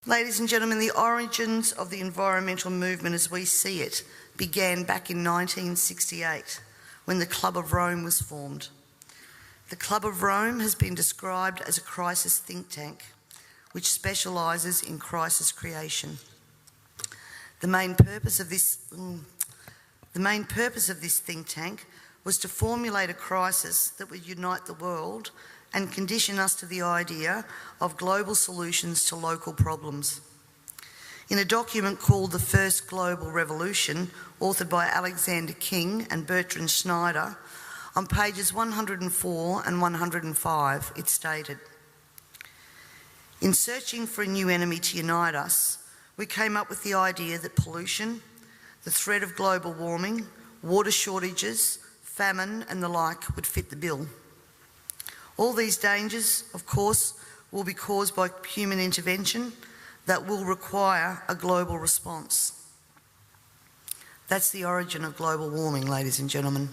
Ladies and gentlemen, the origins of the environmental movement as we see it began back in 1968 when the Club of Rome was formed. The Club of Rome has been described as a crisis think tank which specialises in crisis creation. The main purpose of this think tank was to formulate a crisis that would unite the world and condition us to the idea of global solutions to local problems. In a document called The First Global Revolution, authored by Alexander King and Bertrand Schneider, on pages 104 and 105, it stated, "In searching for a new enemy to unite us, we came up with the idea that pollution, the threat of global warming, water shortages, famine and the like would fit the bill. All these dangers, of course, will be caused by human intervention that will require a global response." That's the origin of global warming, ladies and gentlemen.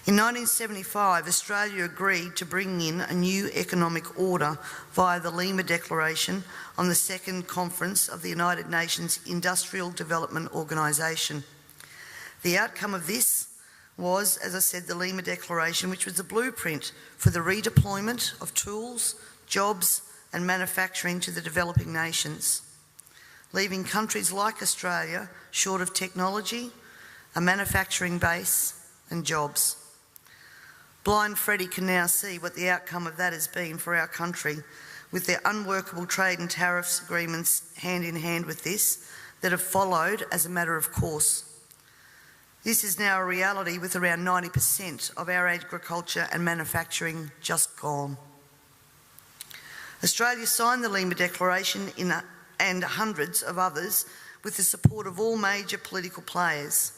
In 1975, Australia agreed to bring in a new economic order via the Lima Declaration on the Second Conference of the United Nations Industrial Development Organisation. The outcome of this was, as I said, the Lima Declaration, which was a blueprint for the redeployment of tools, jobs and manufacturing to the developing nations, leaving countries like Australia short of technology, a manufacturing base and jobs. Blind Freddie can now see what the outcome of that has been for our country, with their unworkable trade and tariffs agreements hand in hand with this that have followed as a matter of course. This is now a reality, with around 90% of our agriculture and manufacturing just gone. Australia signed the Lima Declaration and hundreds of others with the support of all major political players: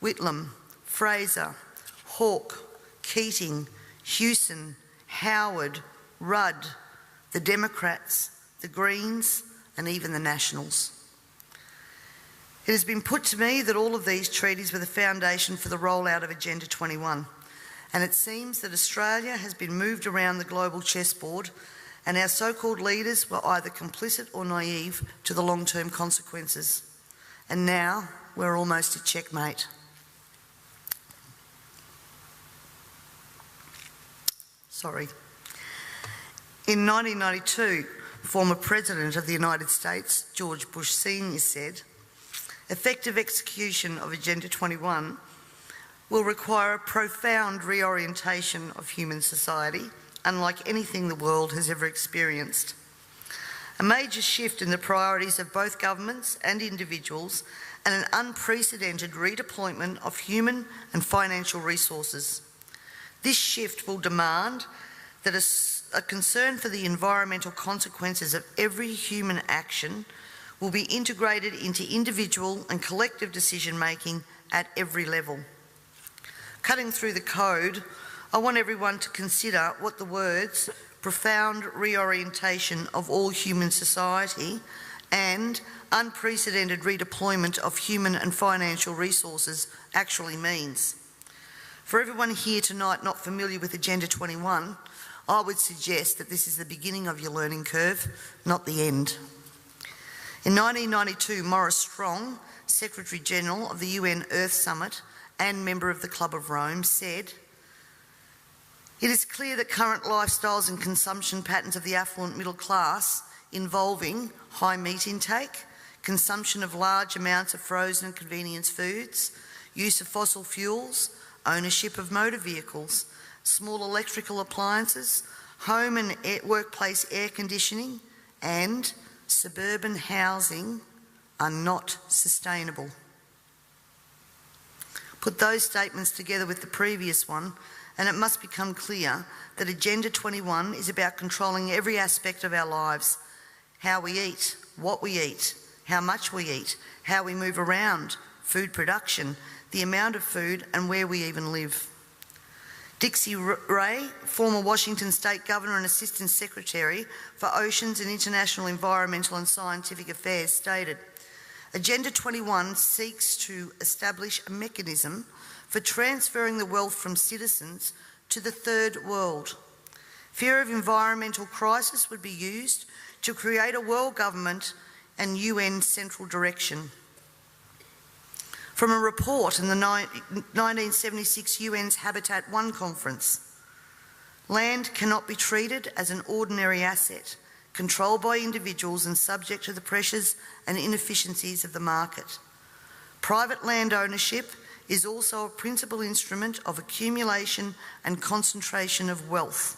Whitlam, Fraser, Hawke, Keating, Hewson, Howard, Rudd, the Democrats, the Greens and even the Nationals. It has been put to me that all of these treaties were the foundation for the rollout of Agenda 21, and it seems that Australia has been moved around the global chessboard and our so-called leaders were either complicit or naive to the long-term consequences. And now we're almost at checkmate. In 1992, former President of the United States, George Bush Sr. said, "Effective execution of Agenda 21 will require a profound reorientation of human society, unlike anything the world has ever experienced. A major shift in the priorities of both governments and individuals, and an unprecedented redeployment of human and financial resources. This shift will demand that a concern for the environmental consequences of every human action will be integrated into individual and collective decision-making at every level." Cutting through the code, I want everyone to consider what the words "profound reorientation of all human society" and "unprecedented redeployment of human and financial resources" actually means. For everyone here tonight not familiar with Agenda 21, I would suggest that this is the beginning of your learning curve, not the end. In 1992, Maurice Strong, Secretary-General of the UN Earth Summit and member of the Club of Rome, said, "It is clear that current lifestyles and consumption patterns of the affluent middle class, involving high meat intake, consumption of large amounts of frozen and convenience foods, use of fossil fuels, ownership of motor vehicles, small electrical appliances, home and workplace air conditioning, and suburban housing are not sustainable." Put those statements together with the previous one, and it must become clear that Agenda 21 is about controlling every aspect of our lives: how we eat, what we eat, how much we eat, how we move around, food production, the amount of food, and where we even live. Dixie Ray, former Washington State Governor and Assistant Secretary for Oceans and International Environmental and Scientific Affairs, stated, "Agenda 21 seeks to establish a mechanism for transferring the wealth from citizens to the third world. Fear of environmental crisis would be used to create a world government and UN central direction. From a report in the 1976 UN's Habitat I conference, land cannot be treated as an ordinary asset, controlled by individuals and subject to the pressures and inefficiencies of the market. Private land ownership is also a principal instrument of accumulation and concentration of wealth,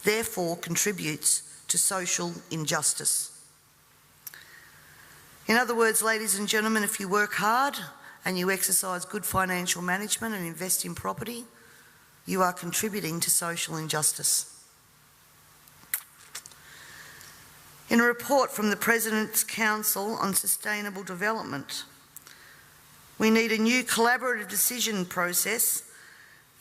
therefore contributes to social injustice. In other words, ladies and gentlemen, if you work hard and you exercise good financial management and invest in property, you are contributing to social injustice. In a report from the President's Council on Sustainable Development, we need a new collaborative decision process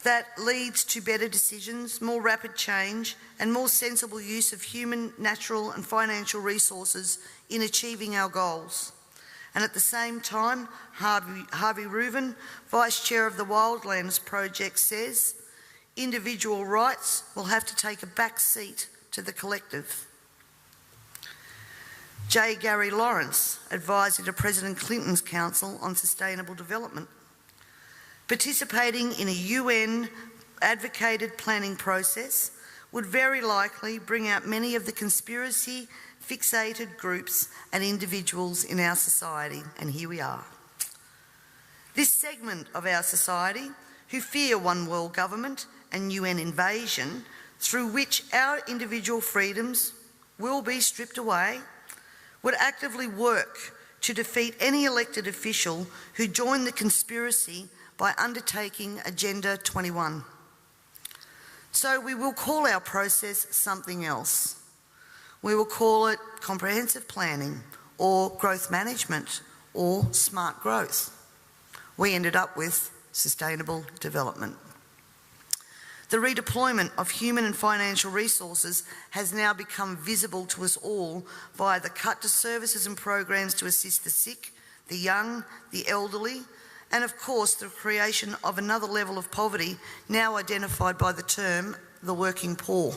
that leads to better decisions, more rapid change, and more sensible use of human, natural and financial resources in achieving our goals. And at the same time, Harvey Reuven, Vice Chair of the Wildlands Project, says individual rights will have to take a back seat to the collective. J. Gary Lawrence, advisor to President Clinton's Council on Sustainable Development, participating in a UN advocated planning process would very likely bring out many of the conspiracy fixated groups and individuals in our society, and here we are. This segment of our society who fear one world government and UN invasion, through which our individual freedoms will be stripped away, would actively work to defeat any elected official who joined the conspiracy by undertaking Agenda 21. So we will call our process something else. We will call it comprehensive planning or growth management or smart growth. We ended up with sustainable development. The redeployment of human and financial resources has now become visible to us all via the cut to services and programs to assist the sick, the young, the elderly, and of course the creation of another level of poverty now identified by the term the working poor.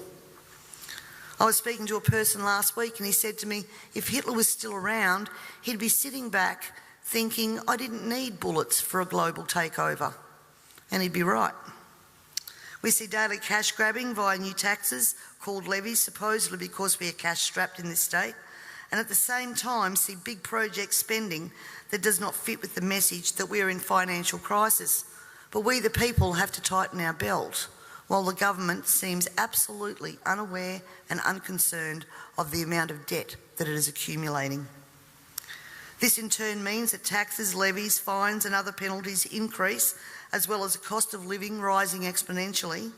I was speaking to a person last week and he said to me, if Hitler was still around, he'd be sitting back thinking, I didn't need bullets for a global takeover. And he'd be right. We see daily cash grabbing via new taxes called levies, supposedly because we are cash strapped in this state, and at the same time see big project spending that does not fit with the message that we are in financial crisis. But we the people have to tighten our belt, while the government seems absolutely unaware and unconcerned of the amount of debt that it is accumulating. This in turn means that taxes, levies, fines and other penalties increase, as well as the cost of living rising exponentially,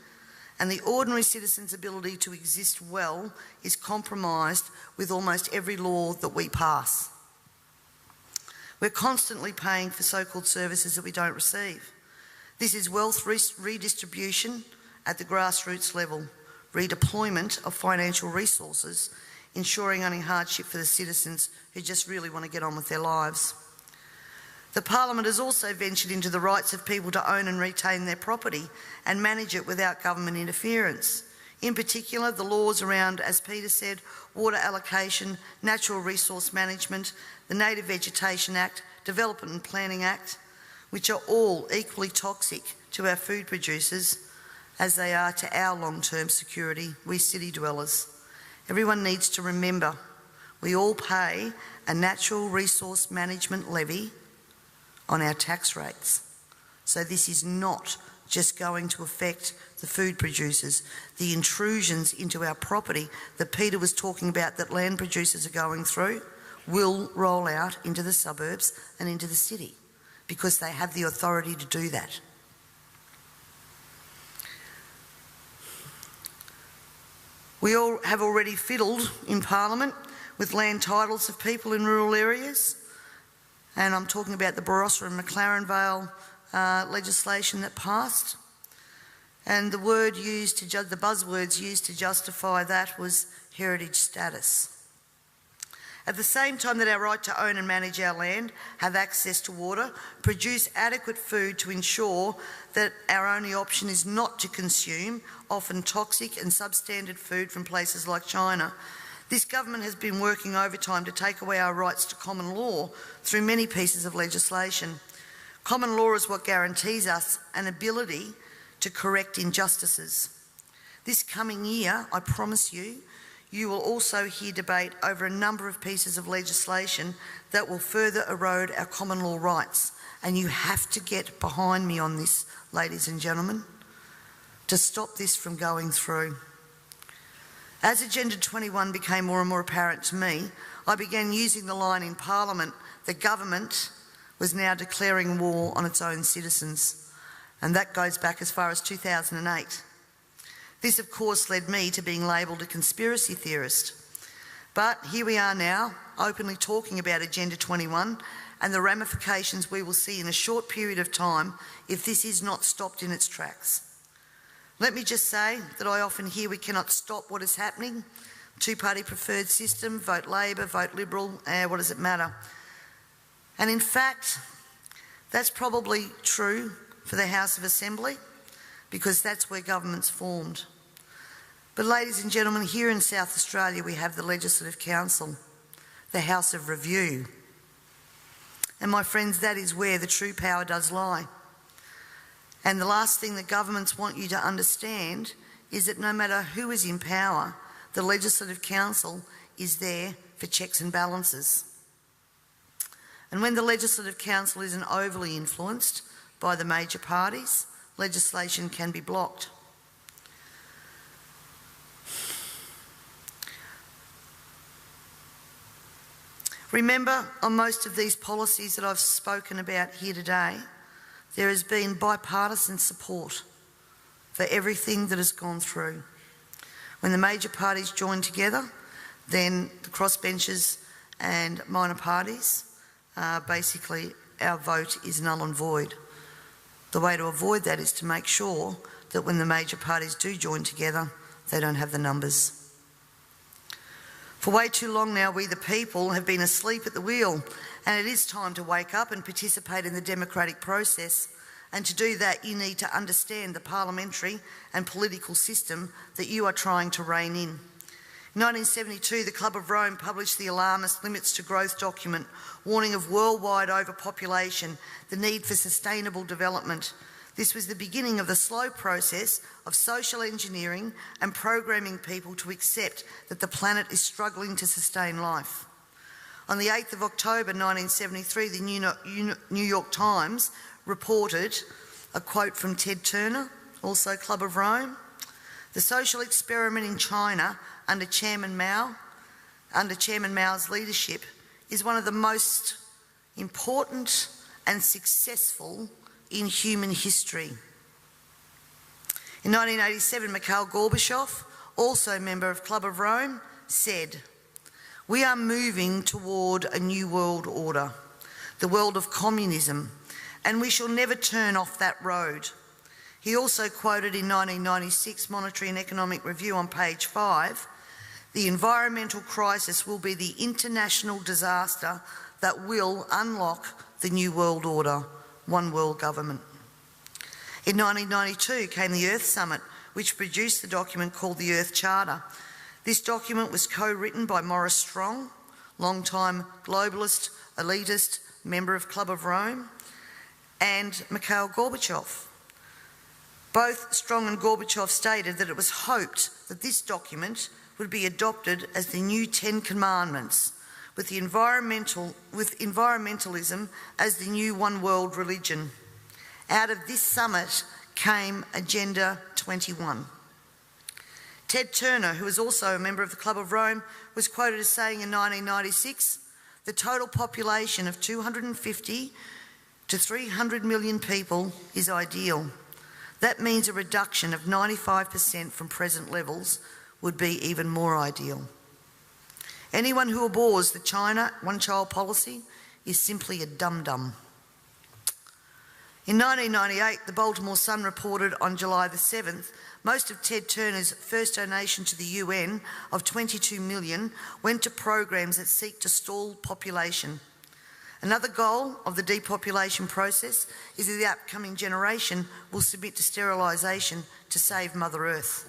and the ordinary citizen's ability to exist well is compromised with almost every law that we pass. We're constantly paying for so-called services that we don't receive. This is wealth redistribution at the grassroots level, redeployment of financial resources, ensuring only hardship for the citizens who just really want to get on with their lives. The Parliament has also ventured into the rights of people to own and retain their property and manage it without government interference. In particular, the laws around, as Peter said, water allocation, natural resource management, the Native Vegetation Act, Development and Planning Act, which are all equally toxic to our food producers as they are to our long-term security, we city dwellers. Everyone needs to remember, we all pay a natural resource management levy on our tax rates. So this is not just going to affect the food producers. The intrusions into our property that Peter was talking about that land producers are going through will roll out into the suburbs and into the city because they have the authority to do that. We all have already fiddled in Parliament with land titles of people in rural areas, and I'm talking about the Barossa and McLaren Vale legislation that passed. And the buzzwords used to justify that was heritage status. At the same time that our right to own and manage our land, have access to water, produce adequate food to ensure that our only option is not to consume often toxic and substandard food from places like China, This government has been working overtime to take away our rights to common law through many pieces of legislation. Common law is what guarantees us an ability to correct injustices. This coming year, I promise you, you will also hear debate over a number of pieces of legislation that will further erode our common law rights. And you have to get behind me on this, ladies and gentlemen, to stop this from going through. As Agenda 21 became more and more apparent to me, I began using the line in Parliament that government was now declaring war on its own citizens. And that goes back as far as 2008. This, of course, led me to being labelled a conspiracy theorist. But here we are now, openly talking about Agenda 21 and the ramifications we will see in a short period of time if this is not stopped in its tracks. Let me just say that I often hear we cannot stop what is happening. Two-party preferred system, vote Labor, vote Liberal, what does it matter? And in fact, that's probably true for the House of Assembly, because that's where government's formed. But ladies and gentlemen, here in South Australia we have the Legislative Council, the House of Review. And my friends, that is where the true power does lie. And the last thing that governments want you to understand is that no matter who is in power, the Legislative Council is there for checks and balances. And when the Legislative Council isn't overly influenced by the major parties, legislation can be blocked. Remember, on most of these policies that I've spoken about here today, there has been bipartisan support for everything that has gone through. When the major parties join together, then the crossbenchers and minor parties, basically our vote is null and void. The way to avoid that is to make sure that when the major parties do join together, they don't have the numbers. For way too long now, we the people have been asleep at the wheel, and it is time to wake up and participate in the democratic process. And to do that, you need to understand the parliamentary and political system that you are trying to rein in. In 1972, the Club of Rome published the alarmist Limits to Growth document, warning of worldwide overpopulation, the need for sustainable development. This was the beginning of the slow process of social engineering and programming people to accept that the planet is struggling to sustain life. On the 8th of October 1973, the New York Times reported a quote from Ted Turner, also Club of Rome. The social experiment in China under Chairman Mao's leadership is one of the most important and successful in human history. In 1987, Mikhail Gorbachev, also a member of Club of Rome, said, "We are moving toward a new world order, the world of communism, and we shall never turn off that road." He also quoted in 1996 Monetary and Economic Review on page 5, "The environmental crisis will be the international disaster that will unlock the new world order, one world government." In 1992 came the Earth Summit, which produced the document called the Earth Charter. This document was co-written by Maurice Strong, long-time globalist, elitist, member of Club of Rome, and Mikhail Gorbachev. Both Strong and Gorbachev stated that it was hoped that this document would be adopted as the new 10 Commandments, with environmentalism as the new one world religion. Out of this summit came Agenda 21. Ted Turner, who was also a member of the Club of Rome, was quoted as saying in 1996, "The total population of 250 to 300 million people is ideal. That means a reduction of 95% from present levels would be even more ideal. Anyone who abhors the China one-child policy is simply a dum-dum." In 1998, the Baltimore Sun reported on July the 7th, most of Ted Turner's first donation to the UN of $22 million went to programs that seek to stall population. Another goal of the depopulation process is that the upcoming generation will submit to sterilisation to save Mother Earth.